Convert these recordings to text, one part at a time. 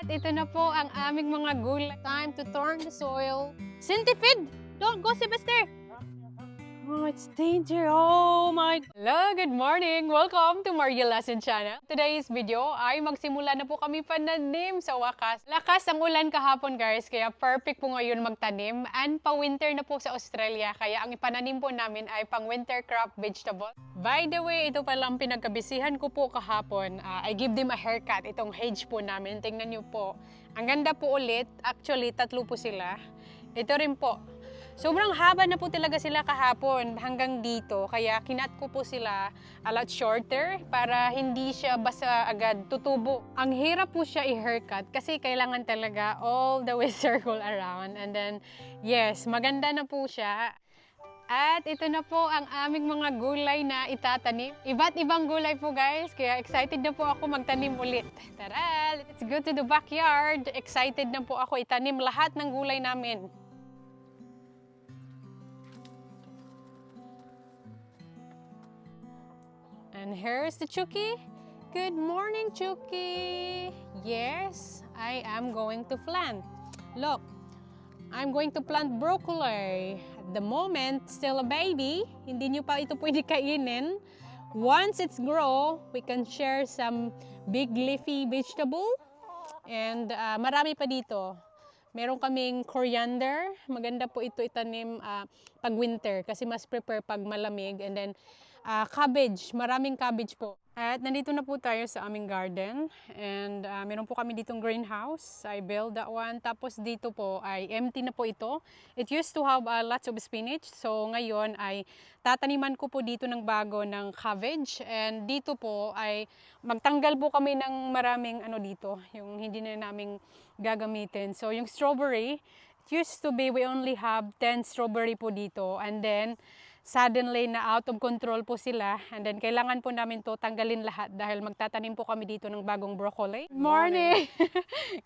At ito na po ang aming mga gulay. Time to turn the soil. Centipede! Don't go, Sylvester! Oh, it's danger. Oh my God. Hello, good morning. Welcome to Maria Lesson Channel. Today's video ay magsimula na po kami pananim sa wakas. Lakas ang ulan kahapon guys, kaya perfect po ngayon magtanim. And pa-winter na po sa Australia, kaya ang ipananim po namin ay pang-winter crop vegetable. By the way, ito palang pinagkabisihan ko po kahapon. I give them a haircut, itong hedge po namin. Tingnan nyo po. Ang ganda po ulit. Actually, 3 po sila. Ito rin po. Sobrang haba na po talaga sila kahapon hanggang dito. Kaya kinat ko po sila a lot shorter para hindi siya basta agad tutubo. Ang hirap po siya i-haircut kasi kailangan talaga all the way circle around. And then, yes, maganda na po siya. At ito na po ang aming mga gulay na itatanim. Iba't ibang gulay po guys, kaya excited na po ako magtanim ulit. Tara, let's go to the backyard. Excited na po ako itanim lahat ng gulay namin. And here's the Chucky. Good morning, Chucky. Yes, I am going to plant. Look, I'm going to plant broccoli. At the moment, still a baby. Hindi nyo pa ito pwede kainin. Once it's grow, we can share some big leafy vegetable. And marami pa dito. Meron kaming coriander. Maganda po ito itanim pag winter kasi mas prepare pag malamig. And then cabbage, maraming cabbage po. At nandito na po tayo sa aming garden. And meron po kami ditong greenhouse. I built that one. Tapos dito po ay empty na po ito. It used to have lots of spinach. So ngayon ay tataniman ko po dito ng bago ng cabbage. And dito po ay magtanggal po kami ng maraming ano dito. Yung hindi na namin gagamitin. So yung strawberry, it used to be we only have 10 strawberry po dito. And then suddenly na out of control po sila, and then kailangan po namin to tanggalin lahat dahil magtatanim po kami dito ng bagong broccoli. Good morning!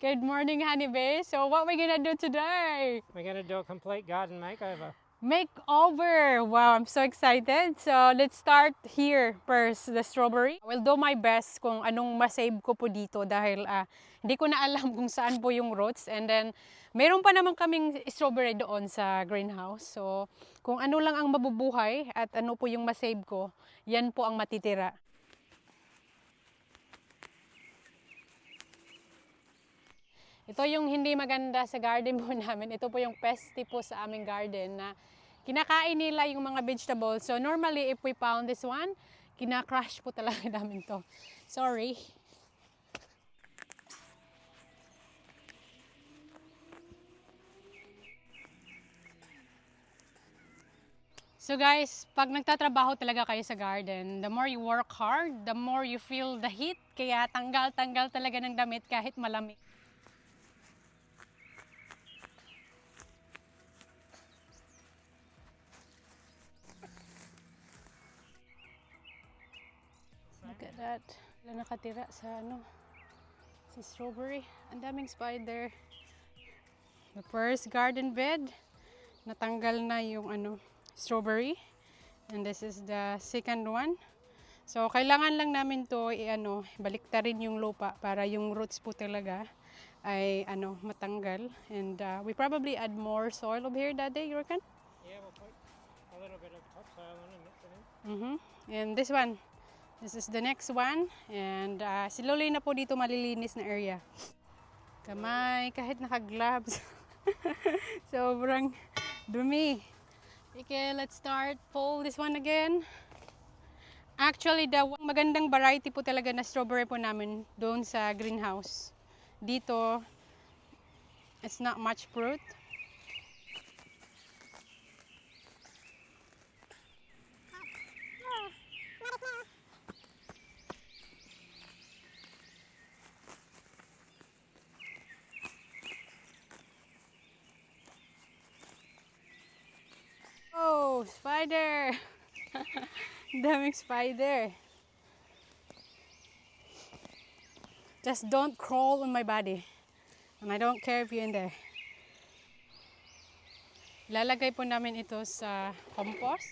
Good morning, Honey Bay. So what we gonna do today? We're going to do a complete garden makeover. Makeover! Wow, I'm so excited. So let's start here first, the strawberry. I will do my best kung anong masave ko po dito dahil hindi ko na alam kung saan po yung roots. And then meron pa naman kaming strawberry doon sa greenhouse. So kung ano lang ang mabubuhay at ano po yung masave ko, yan po ang matitira. Ito yung hindi maganda sa garden po namin. Ito po yung pesty po sa aming garden na kinakain nila yung mga vegetables. So normally if we found this one, kinakrush po talaga namin to. Sorry. So guys, pag nagtatrabaho talaga kayo sa garden, the more you work hard, the more you feel the heat. Kaya tanggal-tanggal talaga ng damit kahit malamig. Look at that. Wala nakatira sa si strawberry. Ang daming spider. The first garden bed, natanggal na yung strawberry. And this is the second one. So kailangan lang namin to baliktarin yung lupa para yung roots po talaga ay matanggal. And we probably add more soil over here that day, you reckon? Yeah, we'll put a little bit of topsoil on and mix it in. And this one. This is the next one. And slowly na po dito malilinis na area. Kamay, kahit naka-gloves. Sobrang dumi. Okay, let's start. Pull this one again. Actually, the magandang variety po talaga na strawberry po namin doon sa greenhouse. Dito, it's not much fruit. Oh, spider! Daming spider. Just don't crawl on my body. And I don't care if you're in there. Lalagay po namin ito sa compost.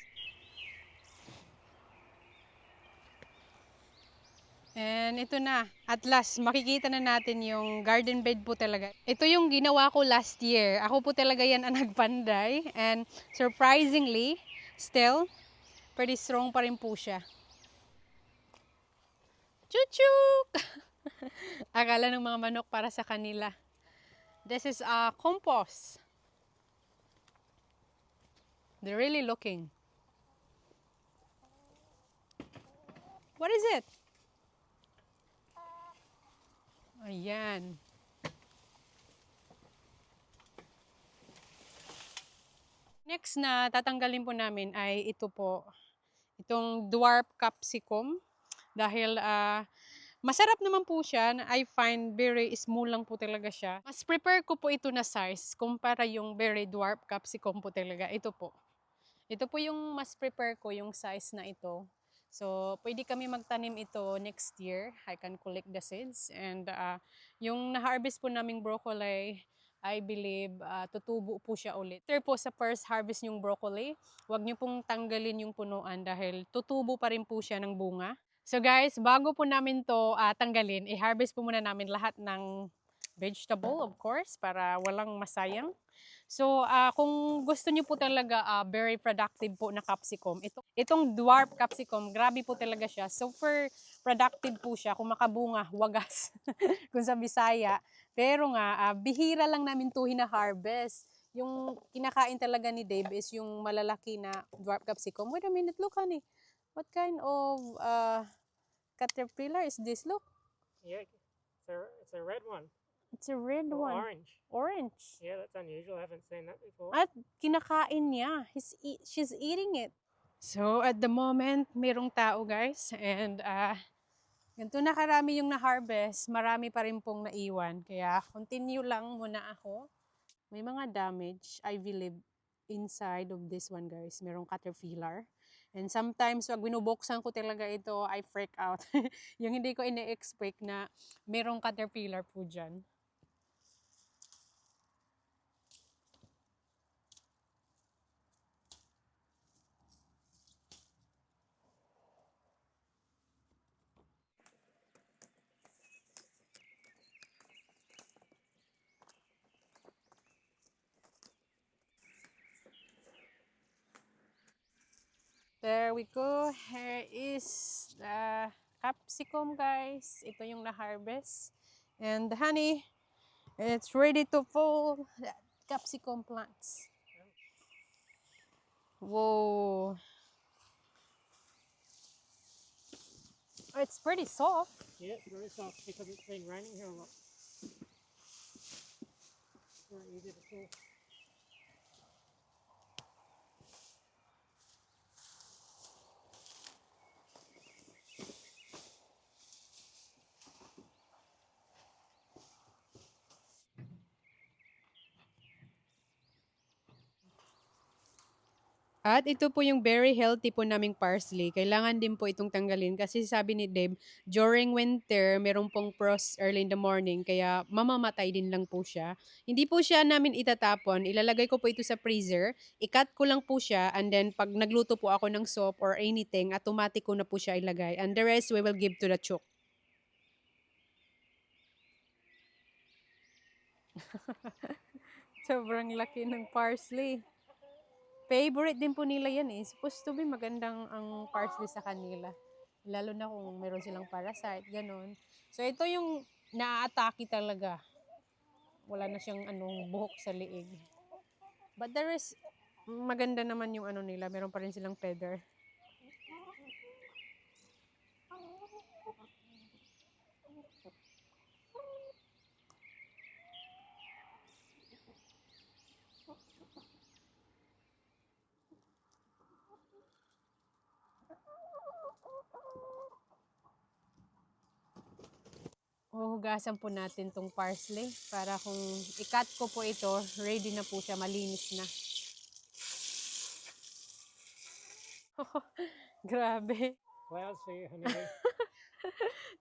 And ito na, at last, makikita na natin yung garden bed po talaga. Ito yung ginawa ko last year. Ako po talaga yan ang nagpanday. And surprisingly, still, pretty strong pa rin po siya. Chuchuk! Akala ng mga manok para sa kanila. This is a compost. They're really looking. What is it? Ayan. Next na tatanggalin po namin ay ito po. Itong dwarf capsicum. Dahil masarap naman po siya. I find very small lang po talaga siya. Mas prepare ko po ito na size kumpara yung very dwarf capsicum po talaga. Ito po. Ito po yung mas prepare ko yung size na ito. So, pwede kami magtanim ito next year. I can collect the seeds. And yung na-harvest po naming broccoli, I believe tutubo po siya ulit. After po sa first harvest yung broccoli, huwag niyo pong tanggalin yung punuan dahil tutubo pa rin po siya ng bunga. So guys, bago po namin to tanggalin, i-harvest po muna namin lahat ng vegetable, of course, para walang masayang. So, kung gusto niyo po talaga very productive po na capsicum, itong dwarf capsicum, grabe po talaga siya. Super productive po siya. Kung makabunga, wagas. Kung sa Bisaya. Pero nga, bihira lang namin to hina-harvest. Yung kinakain talaga ni Dave is yung malalaki na dwarf capsicum. Wait a minute, look honey. What kind of caterpillar is this? Look. Yeah, it's a red one. It's a red Or one. orange. Orange. Yeah, that's unusual. I haven't seen that before. At kinakain niya. She's eating it. So, at the moment, merong tao guys. And ganito na karami yung na-harvest. Marami pa rin pong naiwan. Kaya, continue lang muna ako. May mga damage, I believe, inside of this one guys. Merong caterpillar. And sometimes, pag binubuksan ko talaga ito, I freak out. Yung hindi ko ine-expect na merong caterpillar po dyan. There we go. Here is the capsicum, guys. Ito yung na-harvest. And the honey, it's ready to fall the capsicum plants. Whoa. Oh, it's pretty soft. Yeah, it's very soft because it's been raining here a lot. Very easy to pull. At ito po yung very healthy po naming parsley. Kailangan din po itong tanggalin kasi sabi ni Deb, during winter, meron pong frost early in the morning kaya mamamatay din lang po siya. Hindi po siya namin itatapon. Ilalagay ko po ito sa freezer. I-cut ko lang po siya and then pag nagluto po ako ng soup or anything, automatic ko na po siya ilagay. And the rest we will give to the chook. Sobrang laki ng parsley. Favorite din po nila yan eh. Supposed to be magandang ang parsley sa kanila. Lalo na kung meron silang parasite, ganun. So ito yung na-atake talaga. Wala na siyang buhok sa liig. But there is, maganda naman yung nila. Meron pa rin silang feather. Huhugasan po natin tong parsley para kung i-cut ko po ito, ready na po siya, malinis na. Grabe. Clouds for you, honey.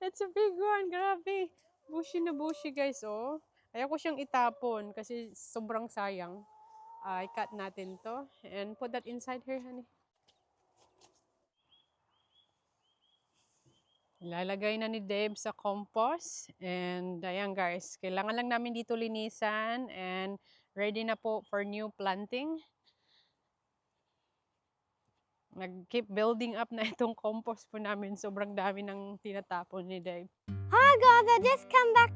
That's a big one, grabe. Bushy na bushy guys, oh. Ayaw ko siyang itapon kasi sobrang sayang. I-cut natin to and put that inside here, honey. Ilalagay na ni Dave sa compost. And ayan guys, kailangan lang namin dito linisan and ready na po for new planting. Nag-keep building up na itong compost po namin. Sobrang dami ng tinatapon ni Dave. Hi guys, I just come back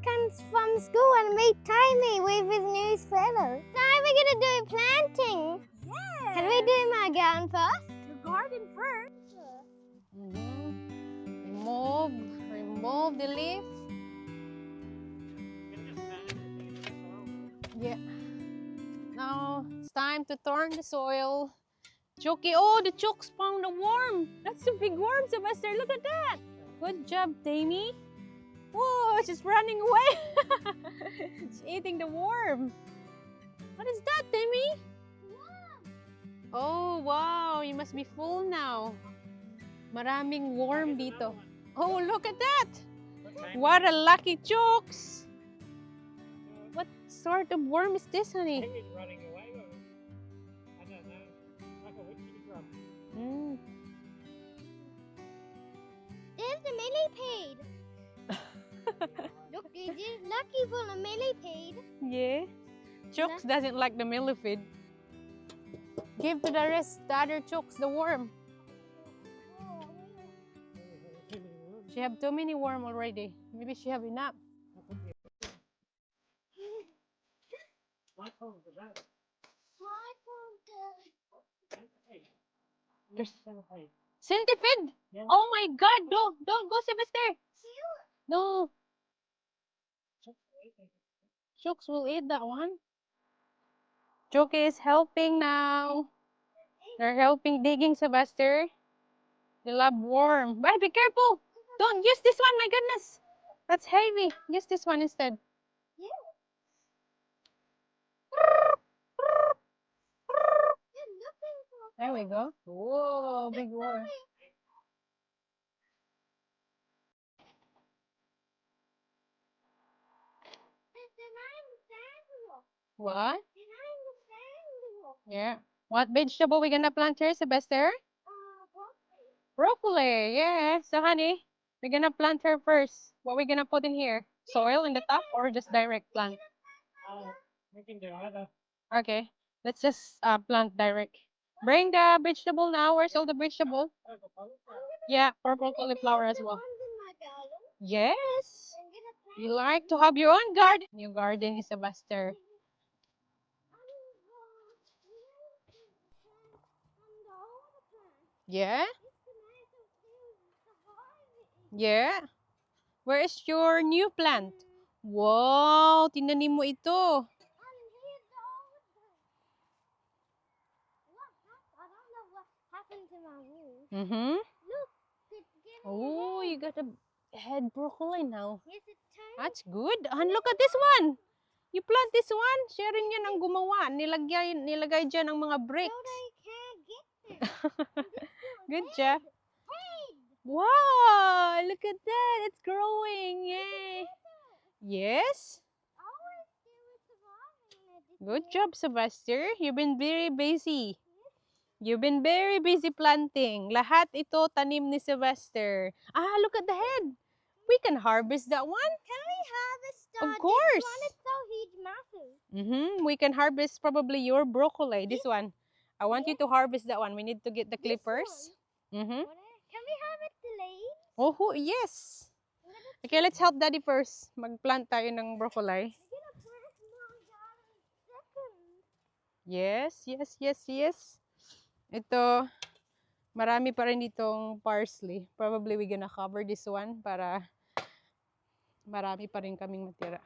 from school and meet Timmy with his new sweater. Now we're gonna do planting. Yeah. Can we do my garden first? The garden first. Remove the leaf. Yeah. Now it's time to turn the soil. Chucky, oh, the chooks found a worm. That's a big worm, Sylvester. Look at that. Good job, Tammy. Whoa, she's running away. She's eating the worm. What is that, Tammy? Oh, wow. You must be full now. Maraming worm dito. Oh, look at that. What a lucky chooks. What sort of worm is this, honey? He's running away. I don't know. Like a witchy drum. There's the millipede. Look, is it lucky for the millipede? Yeah. Chooks doesn't like the millipede. Give to the rest, the other chooks, the worm. She have too many worm already. Maybe she have enough. My phone was that. There's centipede. Yeah. Oh my God! Don't go, Sylvester. No, chooks will eat that one. Chucky is helping now. They're helping digging, Sylvester. They love worm. But be careful. Don't use this one. My goodness, that's heavy. Use this one instead. There we go. Whoa, big worm. What? Yeah. What vegetable we gonna plant here, Sylvester? Broccoli. Yeah. So, honey, we're gonna plant her first. What we gonna put in here? Soil in the top or just direct plant? We can do either. Okay. Let's just plant direct. Bring the vegetable now. Where's all the vegetable? Yeah, purple cauliflower as well. Yes. You like to have your own garden. New garden is Sylvester. Yeah? Yeah? Where is your new plant? Wow, tinanim mo ito. I don't know what happened to my wool. Mm-hmm. Look, it's getting Oh, you got a head broccoli now. Yes, it's tiny. That's good. And look at this one. You plant this one. Siya rin yan ang gumawa. Nilagay dyan ang mga So bricks. they can't get them. Good job. Hey! Wow, look at that. It's growing. Yay. Yes. Always they were surviving. Good job, Sylvester. You've been very busy. You've been very busy planting. Lahat ito tanim ni Sylvester. Ah, look at the head. We can harvest that one. Can we harvest Of this course. one? It's so huge, massive. We can harvest probably your broccoli. This one. I want you to harvest that one. We need to get the This clippers. Can we harvest the leaves? Oh, yes. Okay, let's help Daddy first. Mag-plant tayo ng broccoli. We're gonna plant my garden second. Yes, yes, yes, yes. Ito, marami pa rin ditong parsley. Probably we gonna cover this one para marami pa rin kaming matira.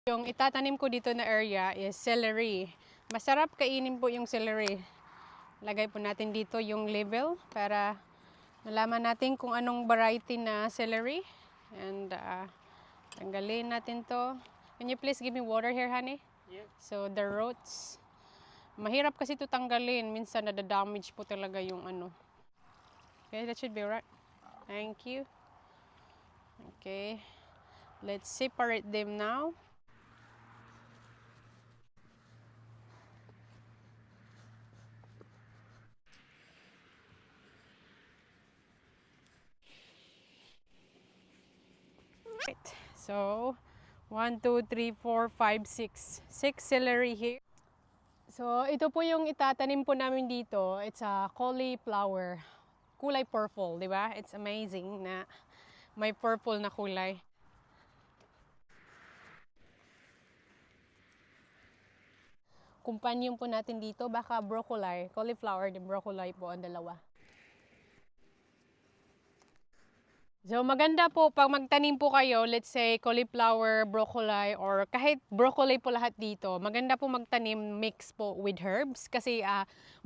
Yung itatanim ko dito na area is celery. Masarap kainin po yung celery. Lagay po natin dito yung label para malaman natin kung anong variety na celery. And tanggalin natin to. Can you please give me water here, honey? Yeah. So the roots. Mahirap kasi ito tanggalin. Minsan nada-damage po talaga yung ano. Okay, that should be right. Thank you. Okay. Let's separate them now. Right. So, 1, 2, 3, 4, 5, 6. 6 celery here. So, ito po yung itatanim po namin dito. It's a cauliflower. Kulay purple, di ba? It's amazing na may purple na kulay. Companion po natin dito, baka broccoli, cauliflower, din broccoli po ang dalawa. So maganda po pag magtanim po kayo, let's say cauliflower, broccoli, or kahit broccoli po lahat dito, maganda po magtanim mix po with herbs kasi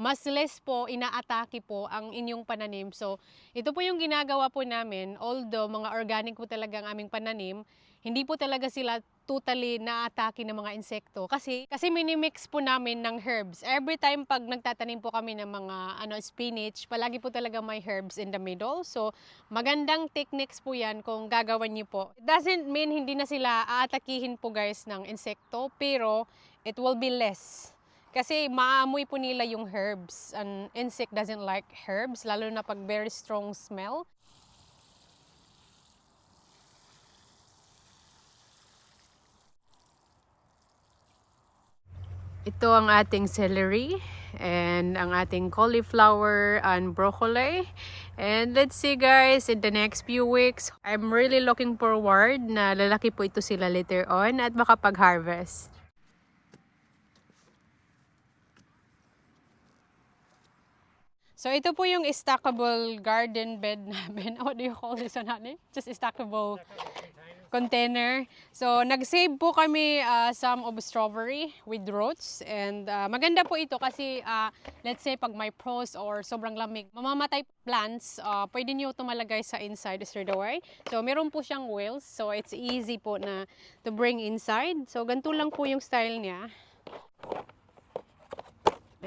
mas less po inaatake po ang inyong pananim. So ito po yung ginagawa po namin, although mga organic po talaga ang aming pananim, hindi po talaga sila totally naatake ng mga insekto kasi minimix po namin ng herbs. Every time pag nagtatanim po kami ng mga spinach, palagi po talaga may herbs in the middle. So magandang techniques po yan kung gagawin niyo po. It doesn't mean hindi na sila aatakihin po guys ng insekto, pero it will be less. Kasi maamoy po nila yung herbs. An insect doesn't like herbs, lalo na pag very strong smell. Ito ang ating celery and ang ating cauliflower and broccoli. And let's see guys, in the next few weeks, I'm really looking forward na lalaki po ito sila later on at makapag-harvest. So ito po yung stackable garden bed namin. What do you call this one, honey? Just stackable container. So nag-save po kami some of strawberry with roots. And maganda po ito kasi let's say pag may frost or sobrang lamig, mamamatay plants, pwede nyo ito malagay sa inside straight away. So meron po siyang wheels. So it's easy po na to bring inside. So ganito lang po yung style niya.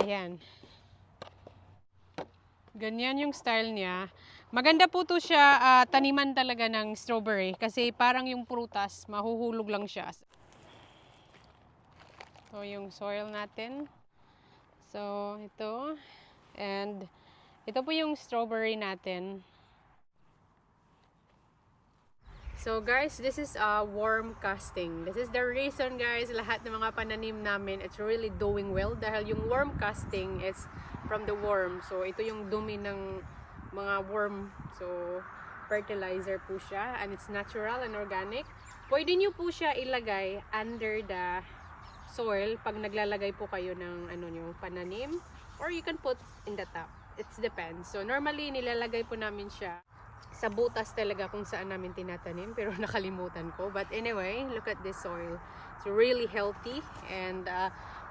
Ayan. Ganyan yung style niya. Maganda po to siya taniman talaga ng strawberry kasi parang yung prutas, mahuhulog lang siya. So yung soil natin. So ito. And ito po yung strawberry natin. So guys, this is a worm casting. This is the reason guys, lahat ng mga pananim namin, it's really doing well dahil yung worm casting is from the worm. So ito yung dumi ng mga worm. So fertilizer po siya and it's natural and organic. Pwede nyo po siya ilagay under the soil pag naglalagay po kayo ng yung pananim, or you can put in the top. It depends. So normally nilalagay po namin siya sa butas talaga kung saan namin tinatanim, pero nakalimutan ko. But anyway, look at this soil. It's really healthy and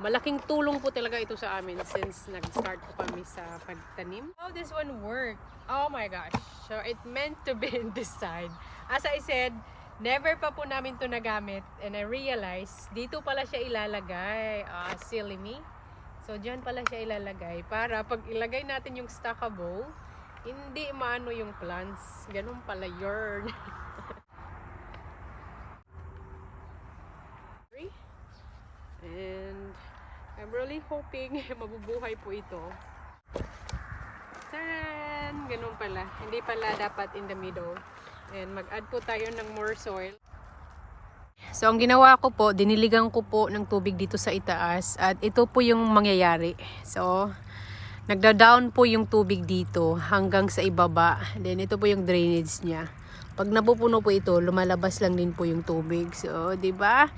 malaking tulong po talaga ito sa amin since nag-start po kami sa pagtanim. How this one work? Oh my gosh. So it meant to be in this side. As I said, never pa po namin to nagamit and I realized dito pala siya ilalagay. Silly me. So dyan pala siya ilalagay para pag ilagay natin yung stackable, hindi maano yung plants. Ganun pala yun. And I'm really hoping mabubuhay po ito. Taran! Ganun pala. Hindi pala dapat in the middle. And mag-add po tayo ng more soil. So ang ginawa ko po, diniligan ko po ng tubig dito sa itaas. At ito po yung mangyayari. So nagda-down po yung tubig dito hanggang sa ibaba. Then ito po yung drainage niya. Pag napupuno po ito, lumalabas lang din po yung tubig. So, 'di ba?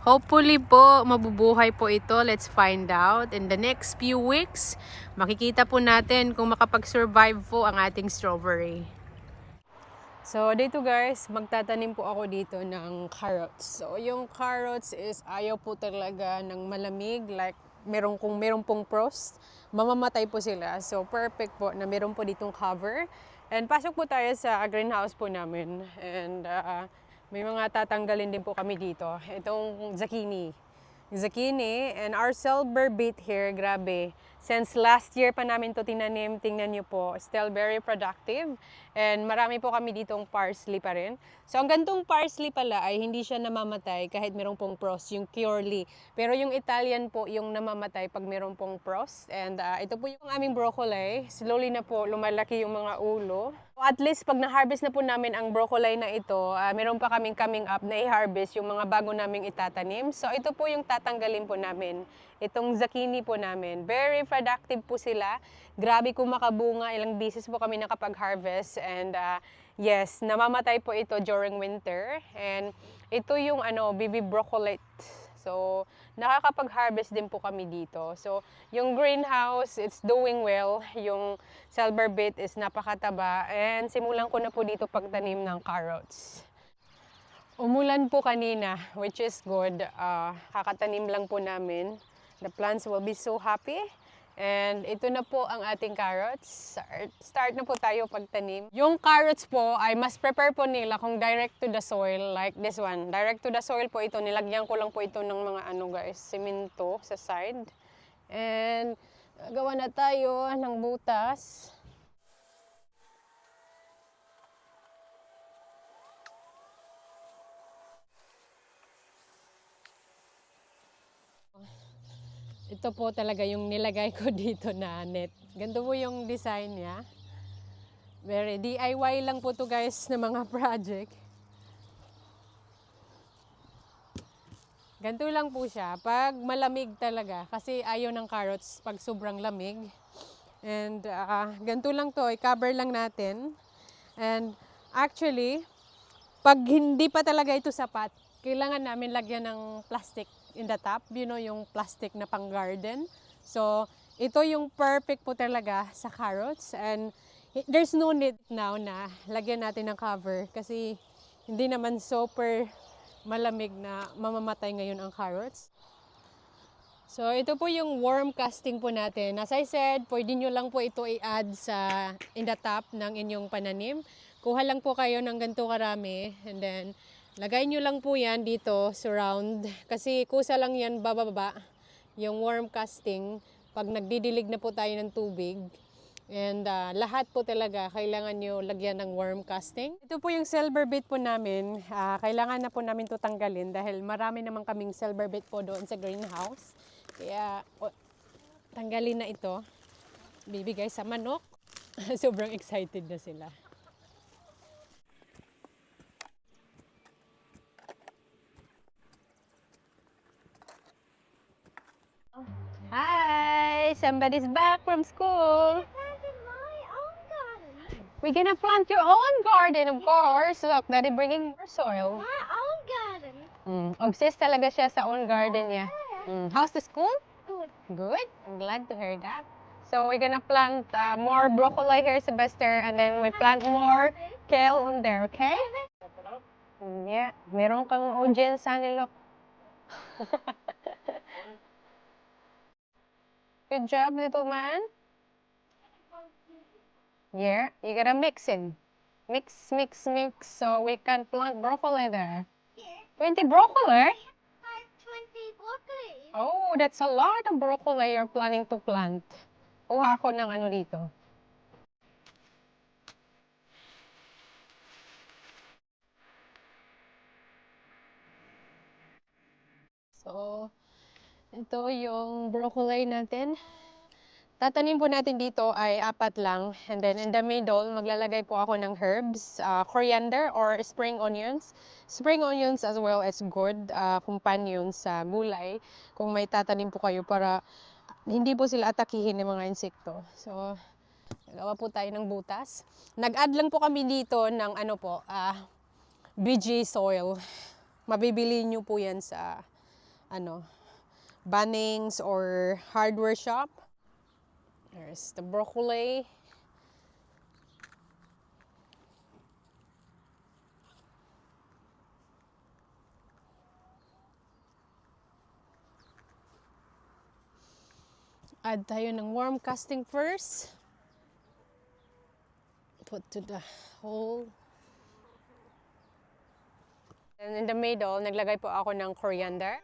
Hopefully po mabubuhay po ito. Let's find out in the next few weeks. Makikita po natin kung makapag-survive po ang ating strawberry. So, dito guys, magtatanim po ako dito ng carrots. So, yung carrots is ayaw po talaga ng malamig. Like, kung meron pong frost, mamamatay po sila. So, perfect po na meron po ditong cover. And pasok po tayo sa greenhouse po namin. And may mga tatanggalin din po kami dito. Itong zucchini. And our silver beet here, grabe. Since last year pa namin to tinanim, tingnan nyo po, still very productive. And marami po kami ditong parsley pa rin. So ang gantong parsley pala ay hindi siya namamatay kahit merong pong frost, yung purely. Pero yung Italian po, yung namamatay pag merong pong frost. And ito po yung aming broccoli. Slowly na po lumalaki yung mga ulo. So at least pag na-harvest na po namin ang broccoli na ito, meron pa kaming coming up na i-harvest yung mga bago naming itatanim. So ito po yung tatanggalin po namin. Itong zucchini po namin. Very productive po sila. Grabe kung makabunga. Ilang beses po kami nakapag-harvest. And yes, namamatay po ito during winter. And ito yung baby broccoli. So, nakakapag-harvest din po kami dito. So, yung greenhouse, it's doing well. Yung silver beet is napakataba. And simulan ko na po dito pagtanim ng carrots. Umulan po kanina, which is good. Kakatanim lang po namin. The plants will be so happy. And ito na po ang ating carrots. Start na po tayo pagtanim. Yung carrots po ay mas prepare po nila kung direct to the soil, like this one. Direct to the soil po ito. Nilagyan ko lang po ito ng mga guys, semento sa side. And gawa na tayo ng butas. Ito po talaga yung nilagay ko dito na net. Ganito po yung design niya. Very DIY lang po to guys na mga project. Ganito lang po siya. Pag malamig talaga, kasi ayaw ng carrots pag sobrang lamig. And ganito lang to, i-cover lang natin. And actually, pag hindi pa talaga ito sapat, kailangan namin lagyan ng plastic in the top, yung plastic na pang garden. So, ito yung perfect po talaga sa carrots. And there's no need now na lagyan natin ng cover kasi hindi naman super malamig na mamamatay ngayon ang carrots. So, ito po yung worm casting po natin. As I said, pwede nyo lang po ito i-add in the top ng inyong pananim. Kuha lang po kayo ng ganito karami and then lagay nyo lang po yan dito, surround. Kasi kusa lang yan bababa, yung worm casting, pag nagdidilig na po tayo ng tubig. And lahat po talaga, kailangan nyo lagyan ng worm casting. Ito po yung silver beet po namin. Kailangan na po namin ito tanggalin dahil marami naman kaming silver beet po doon sa greenhouse. Kaya tanggalin na ito. Bibigay sa manok. Sobrang excited na sila. Hi! Somebody's back from school. We're gonna plant your own garden, of course. Look, Daddy bringing more soil. My own garden. Obsessed talaga siya sa own garden niya. How's the school? Good. Good. I'm glad to hear that. So we're gonna plant more broccoli here, Sylvester, and then we plant more kale on there, okay? Yeah. Meron kang audience, honey, look. Good job, little man. Yeah, you gotta mix it. Mix, mix, mix, so we can plant broccoli there. 20 broccoli? 20 broccoli. Oh, that's a lot of broccoli you're planning to plant. Kuha ko ng dito. So, ito yung broccoli natin. Tatanim po natin dito ay 4 lang. And then in the middle, maglalagay po ako ng herbs, coriander or spring onions. Spring onions as well as good companion sa gulay kung may tatanim po kayo para hindi po sila atakihin ng mga insekto. So, nagawa po tayo ng butas. Nag-add lang po kami dito ng BG soil. Mabibili nyo po yan sa Bunnings or hardware shop. There's the broccoli. Add tayo ng worm casting first. Put to the hole. And in the middle, naglagay po ako ng coriander.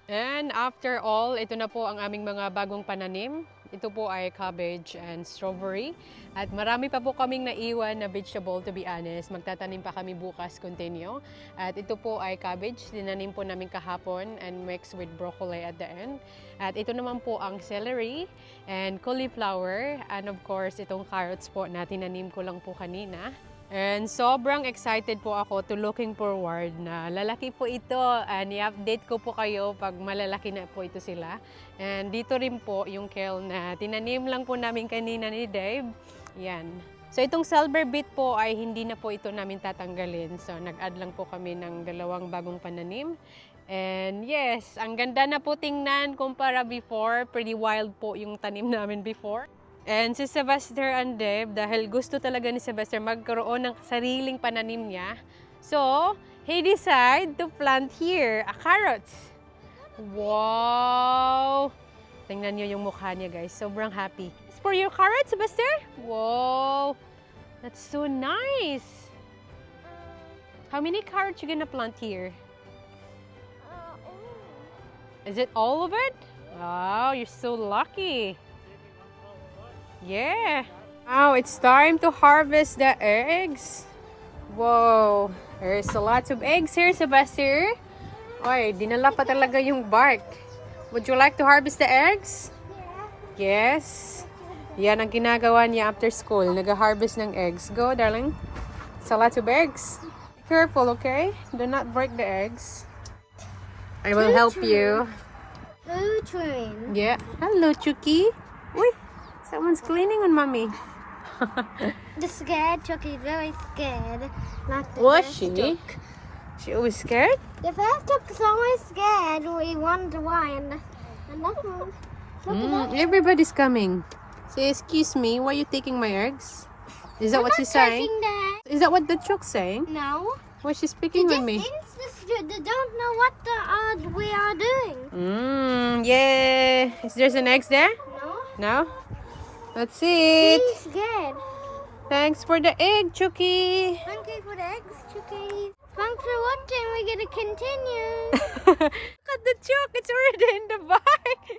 And after all, ito na po ang aming mga bagong pananim. Ito po ay cabbage and strawberry. At marami pa po kaming naiwan na vegetable, to be honest. Magtatanim pa kami bukas, continue. At ito po ay cabbage, dinanim po namin kahapon and mixed with broccoli at the end. At ito naman po ang celery and cauliflower. And of course, itong carrots po na tinanim ko lang po kanina. And sobrang excited po ako to looking forward na lalaki po ito, and i-update ko po kayo pag malalaki na po ito sila. And dito rin po yung kale na tinanim lang po namin kanina ni Dave. Yan. So itong silver beet po ay hindi na po ito namin tatanggalin. So nag-add lang po kami ng 2 bagong pananim. And yes, ang ganda na po tingnan kumpara before. Pretty wild po yung tanim namin before. And si Sylvester and Dave, dahil gusto talaga ni Sylvester magkaroon ng sariling pananim niya, so he decided to plant here a carrots. Wow! Tingnan niyo yung mukha niya, guys. Sobrang happy. It's for your carrots, Sylvester? Wow! That's so nice! How many carrots you gonna plant here? Is it all of it? Wow, you're so lucky. Yeah. Wow, it's time to harvest the eggs. Whoa, there's a lot of eggs here, Sylvester. Oy, dinala pa talaga yung bark. Would you like to harvest the eggs? Yeah. Yes. Yan ang ginagawa niya after school. Nag-harvest ng eggs. Go, darling. It's a lot of eggs. Be careful, okay? Do not break the eggs. I will help you. Blue train. Yeah. Hello, Chucky. Uy. Someone's cleaning on Mommy. The scared Chucky's very scared. Like the Was first she? Chuck. She was scared? The first Chuck was always scared. We wondered why, and that one. Look at that. Everybody's coming. Say, excuse me, why are you taking my eggs? Is that I'm what not she's saying? touching that. Is that what the chuck's saying? No. Why is she speaking with me? They don't know what we are doing. Yeah. Is there an eggs there? No. No? That's it. He's scared. Thanks for the egg, Chucky. Thank you for the eggs, Chucky. Thanks for watching. We're gonna continue. Look at the chuck. It's already in the bag.